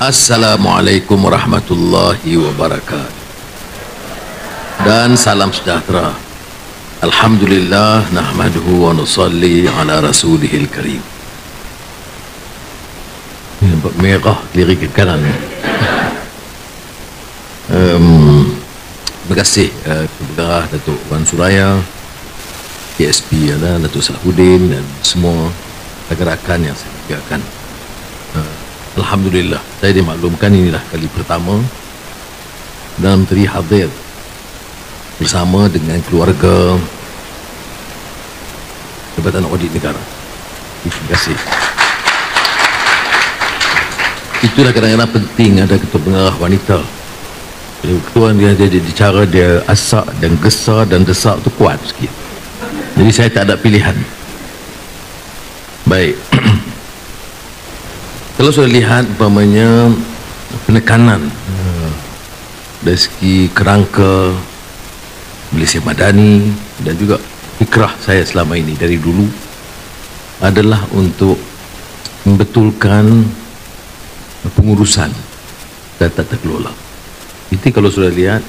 Assalamualaikum warahmatullahi wabarakatuh. Dan salam sejahtera. Alhamdulillah nahmaduhu wa nusalli ala rasulihil karim. Nampak merah lirik ke kanan. Terima kasih kepada Datuk Wan Suraya, PSP Datuk Salahuddin dan semua rakan-rakan yang saya banggakan. Alhamdulillah, saya dimaklumkan inilah kali pertama dalam Menteri hadir bersama dengan keluarga Jabatan Audit Negara. Terima kasih. Itulah kadang-kadang penting ada ketua pengarah wanita. Bila ketua dia cara dia asak dan gesar dan desak tu kuat sikit. Jadi saya tak ada pilihan. Baik. Kalau sudah lihat umpamanya penekanan dari segi kerangka Malaysia Madani dan juga fikrah saya selama ini dari dulu adalah untuk membetulkan pengurusan dan tata kelola. Itu kalau sudah lihat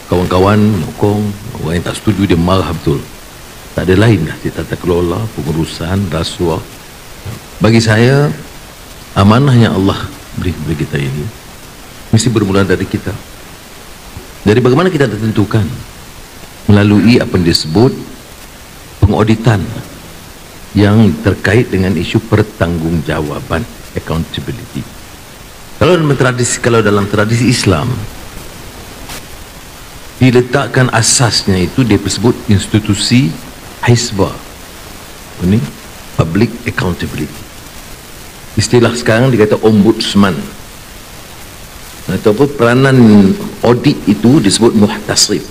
kawan-kawan menyokong, orang yang tak setuju dia marah betul. Tak ada lain dah di tata kelola, pengurusan, rasuah. Bagi saya, amanah yang Allah beri kepada kita ini mesti bermula dari kita. Dari bagaimana kita tentukan melalui apa yang disebut pengauditan yang terkait dengan isu pertanggungjawaban, accountability. Kalau dalam tradisi Islam diletakkan asasnya itu dia disebut institusi hisbah. Ini public accountability. Istilah sekarang dikata ombudsman, ataupun peranan audit itu disebut muhtasib.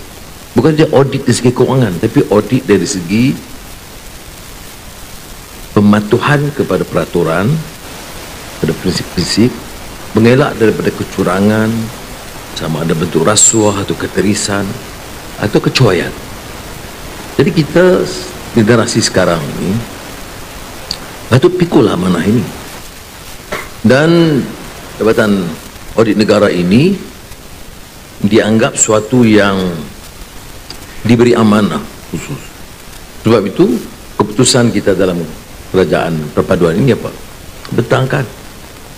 Bukan saja audit dari segi keuangan, tapi audit dari segi pematuhan kepada peraturan, pada prinsip-prinsip, mengelak daripada kecurangan, sama ada bentuk rasuah atau keterisan atau kecuaian. Jadi kita generasi sekarang ini patut pikul amanah ini. Dan Jabatan Audit Negara ini dianggap suatu yang diberi amanah khusus. Sebab itu keputusan kita dalam kerajaan perpaduan ini apa? Bentangkan.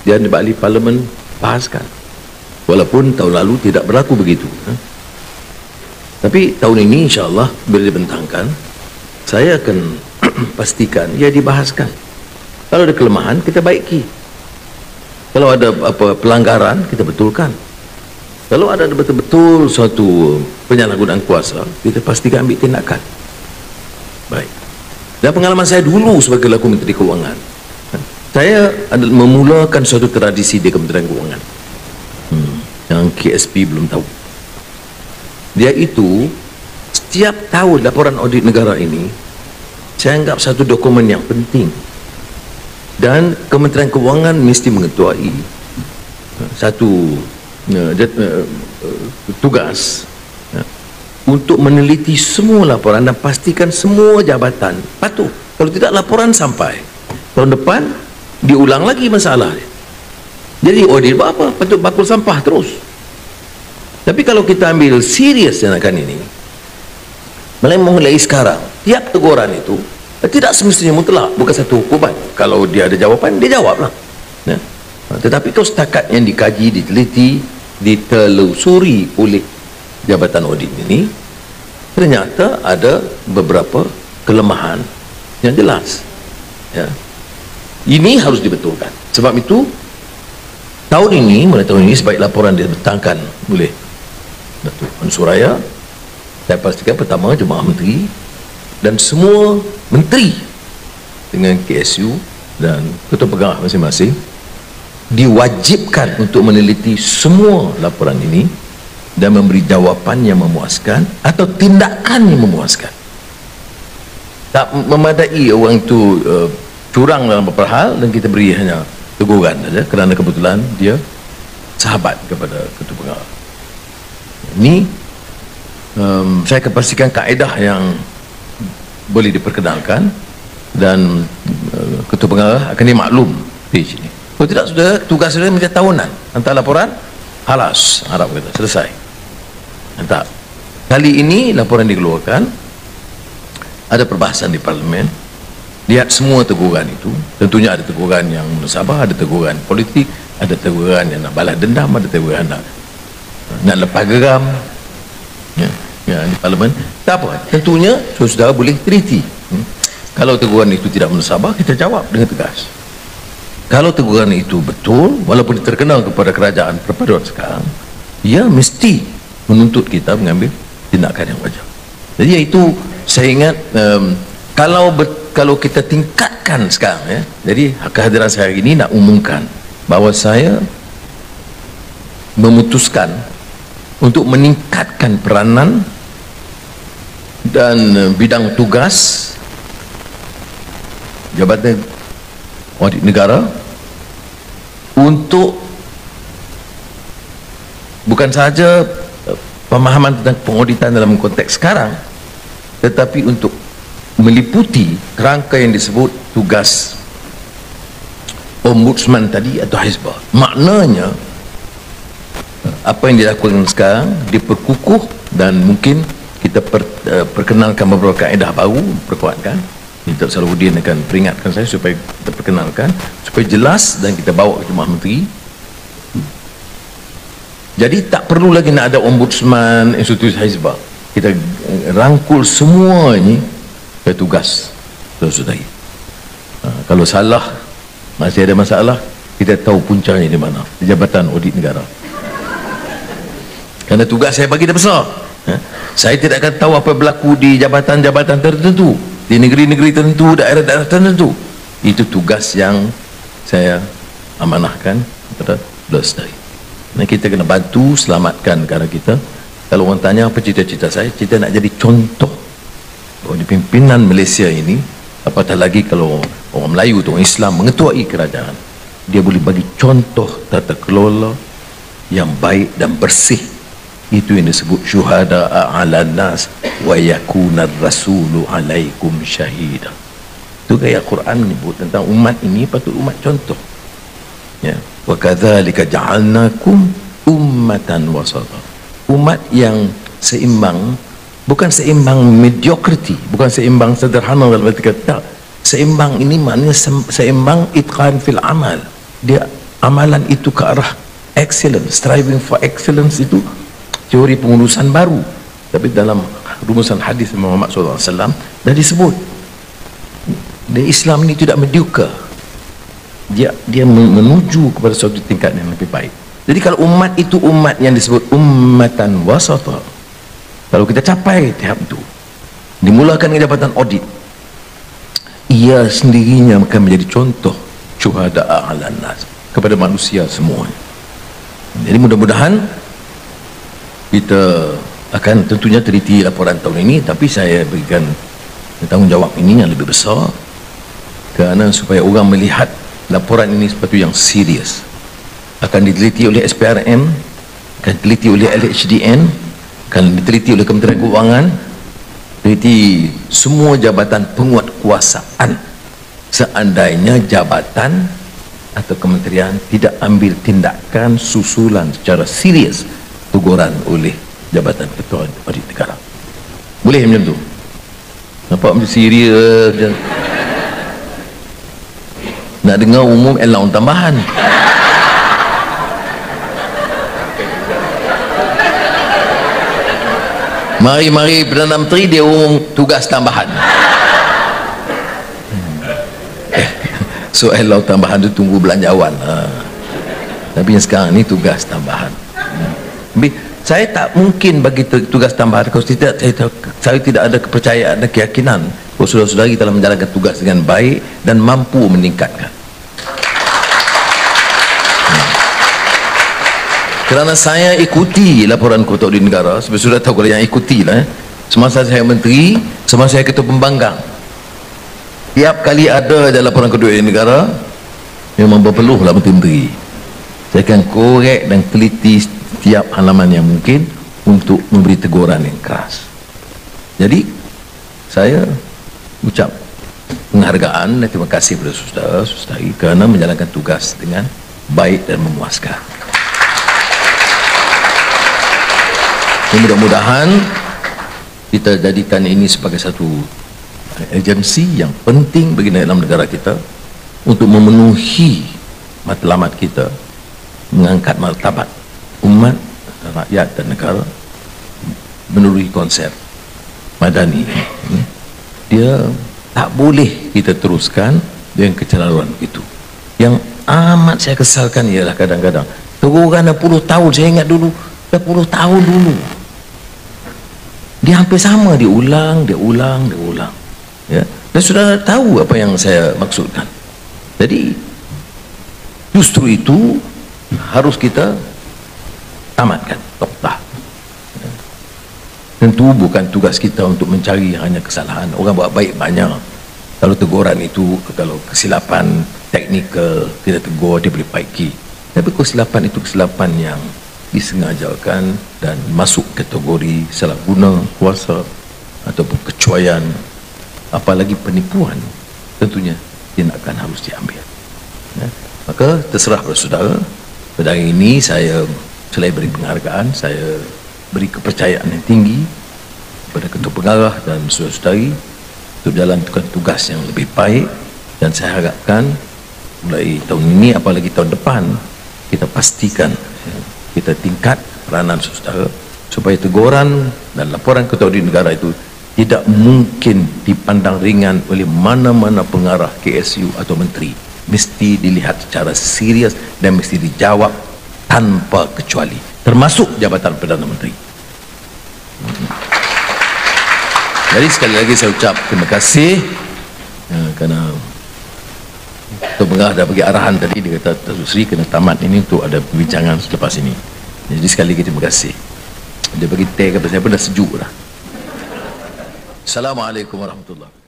Dia di ahli parlimen bahaskan. Walaupun tahun lalu tidak berlaku begitu. Tapi tahun ini insya-Allah bila dibentangkan, saya akan pastikan ia dibahaskan. Kalau ada kelemahan kita baiki. Kalau ada apa pelanggaran kita betulkan. Kalau ada betul-betul suatu penyalahgunaan kuasa, kita pastikan ambil tindakan. Baik. Dan pengalaman saya dulu sebagai laku Menteri Keuangan, saya memulakan suatu tradisi di Kementerian Keuangan yang KSP belum tahu. Dia itu setiap tahun laporan audit negara ini saya anggap satu dokumen yang penting. Dan Kementerian Keuangan mesti mengetuai satu tugas untuk meneliti semua laporan dan pastikan semua jabatan patuh. Kalau tidak, laporan sampai tahun depan diulang lagi masalah dia. Jadi audit apa? Patut bakul sampah terus. Tapi kalau kita ambil serius tindakan ini, mulai sekarang tiap teguran itu tidak semestinya mutlak, bukan satu hukuman. Kalau dia ada jawapan, dia jawablah. Ya. Tetapi kalau setakat yang dikaji, diteliti, ditelusuri oleh Jabatan Audit ini, ternyata ada beberapa kelemahan yang jelas. Ya. Ini harus dibetulkan. Sebab itu, mulai tahun ini sebaik laporan dibentangkan oleh Datuk Wan Suraya, saya pastikan pertama Jemaah Menteri dan semua menteri dengan KSU dan ketua pengarah masing-masing diwajibkan untuk meneliti semua laporan ini dan memberi jawapan yang memuaskan atau tindakan yang memuaskan. Tak memadai orang itu curang dalam beberapa hal dan kita beri hanya teguran saja kerana kebetulan dia sahabat kepada ketua pengarah. Ini saya akan pastikan kaedah yang boleh diperkenalkan dan ketua pengarah akan dimaklum di sini. Kalau tidak, sudah tugas sudah minta tahunan. Hantar laporan, halas, harap kita selesai. Hantar. Kali ini laporan dikeluarkan, ada perbahasan di parlimen, lihat semua teguran itu. Tentunya ada teguran yang munasabah, ada teguran politik, ada teguran yang nak balas dendam, ada teguran nak lepas geram. Ya, di parlimen. Tak apa, tentunya saudara boleh teliti. Kalau teguran itu tidak munasabah, kita jawab dengan tegas. Kalau teguran itu betul, walaupun terkenal kepada kerajaan perpaduan sekarang, ia mesti menuntut kita mengambil tindakan yang wajar. Jadi itu saya ingat, kalau kita tingkatkan sekarang, ya. Jadi kehadiran saya hari ini nak umumkan bahawa saya memutuskan untuk meningkatkan peranan dan bidang tugas Jabatan Audit Negara untuk bukan sahaja pemahaman tentang pengauditan dalam konteks sekarang, tetapi untuk meliputi kerangka yang disebut tugas ombudsman tadi atau hizbah. Maknanya apa yang dilakukan sekarang diperkukuh dan mungkin kita perkenalkan beberapa kaedah baru, perkuatkan. Dr. Salahuddin akan peringatkan saya supaya kita perkenalkan, supaya jelas dan kita bawa ke Jemaah Menteri. Jadi tak perlu lagi nak ada ombudsman, institusi hizbah. Kita rangkul semua ini ke tugas saudara-saudari. Kalau salah, masih ada masalah, kita tahu puncanya di mana, di Jabatan Audit Negara. Kerana tugas saya bagi dah besar. Saya tidak akan tahu apa berlaku di jabatan-jabatan tertentu, di negeri-negeri tertentu, daerah-daerah tertentu. Itu tugas yang saya amanahkan kepada saudara-saudari. Dan kita kena bantu selamatkan negara kita. Kalau orang tanya apa cita-cita saya, cita nak jadi contoh di pimpinan Malaysia ini. Apatah lagi kalau orang Melayu atau orang Islam mengetuai kerajaan, dia boleh bagi contoh tata kelola yang baik dan bersih. Itu yang disebut syuhada ala nas wa yakuna rasulu alaikum syahida. Itu gaya Quran menyebut tentang umat ini patut umat contoh. Ya, wa kadzalika ja'alnakum ummatan wasata. Umat yang seimbang, bukan seimbang mediocrity, bukan seimbang sederhana dalam arti kata. Seimbang ini maknanya seimbang itqan fil amal. Dia amalan itu ke arah excellence, striving for excellence. Itu teori pengurusan baru, tapi dalam rumusan hadis Muhammad SAW dah disebut dan Islam ini tidak mediocre, dia menuju kepada suatu tingkat yang lebih baik. Jadi kalau umat itu umat yang disebut ummatan wasata, kalau kita capai tahap itu, dimulakan dengan jabatan audit, ia sendirinya akan menjadi contoh syuhada ala nas kepada manusia semuanya. Jadi mudah-mudahan kita akan tentunya teliti laporan tahun ini, tapi saya berikan tanggungjawab ini yang lebih besar kerana supaya orang melihat laporan ini seperti yang serius. Akan diteliti oleh SPRM, akan diteliti oleh LHDN, akan diteliti oleh Kementerian Keuangan, teliti semua jabatan penguatkuasaan. Seandainya jabatan atau kementerian tidak ambil tindakan susulan secara serius teguran oleh Jabatan Ketua Audit Negara. Boleh macam tu? Nampak macam serius je. Nak dengar umum allowance tambahan. Mari-mari Perdana Menteri dia umum tugas tambahan. So allowance tambahan tu tunggu belanjawan. Tapi yang sekarang ni tugas tambahan. Saya tak mungkin bagi tugas tambahan kalau saya tidak ada kepercayaan dan keyakinan bahawa saudara-saudari telah menjalankan tugas dengan baik dan mampu meningkatkan. Kerana saya ikuti laporan Ketua Audit Negara, sebenarnya sudah tahu kalau yang ikuti lah. Semasa saya menteri, semasa saya ketua pembangkang, tiap kali ada laporan Ketua Audit Negara, memang berpeluhlah menteri. Saya akan korek dan teliti setiap halaman yang mungkin untuk memberi teguran yang keras. Jadi saya ucap penghargaan dan terima kasih kepada saudara-saudari kerana menjalankan tugas dengan baik dan memuaskan. Mudah-mudahan kita jadikan ini sebagai satu agensi yang penting bagi dalam negara kita untuk memenuhi matlamat kita, mengangkat martabat umat, rakyat dan negara melalui konsep madani. Dia tak boleh kita teruskan dengan kecelaruan itu. Yang amat saya kesalkan ialah kadang-kadang teguran dah 10 tahun, saya ingat dulu dah 10 tahun dulu dia hampir sama, dia ulang ya. Dan sudah tahu apa yang saya maksudkan. Jadi justru itu harus kita tamatkan noktah. Tentu bukan tugas kita untuk mencari hanya kesalahan. Orang buat baik banyak. Kalau teguran itu, kalau kesilapan teknikal kita tegur, dia boleh perbaiki. Tapi kesilapan itu kesilapan yang disengajakan dan masuk kategori salah guna kuasa ataupun kecuaian, apalagi penipuan, tentunya tindakan harus diambil. Ya. Maka terserah pada saudara. Pada hari ini saya selain beri penghargaan, saya beri kepercayaan yang tinggi kepada ketua pengarah dan saudara-saudari untuk jalankan tugas yang lebih baik, dan saya harapkan mulai tahun ini apalagi tahun depan kita pastikan kita tingkat peranan saudara supaya teguran dan laporan ketua audit negara itu tidak mungkin dipandang ringan oleh mana-mana pengarah KSU atau menteri. Mesti dilihat secara serius dan mesti dijawab tanpa kecuali, termasuk jabatan Perdana Menteri. Jadi sekali lagi saya ucap terima kasih kerana Ketua Pengarah dah bagi arahan tadi. Dia kata Datuk Seri kena tamat ini untuk ada perbincangan selepas ini. Jadi sekali lagi terima kasih. Dia bagi teh kepada saya pun dah sejuk dah. Assalamualaikum warahmatullahi wabarakatuh.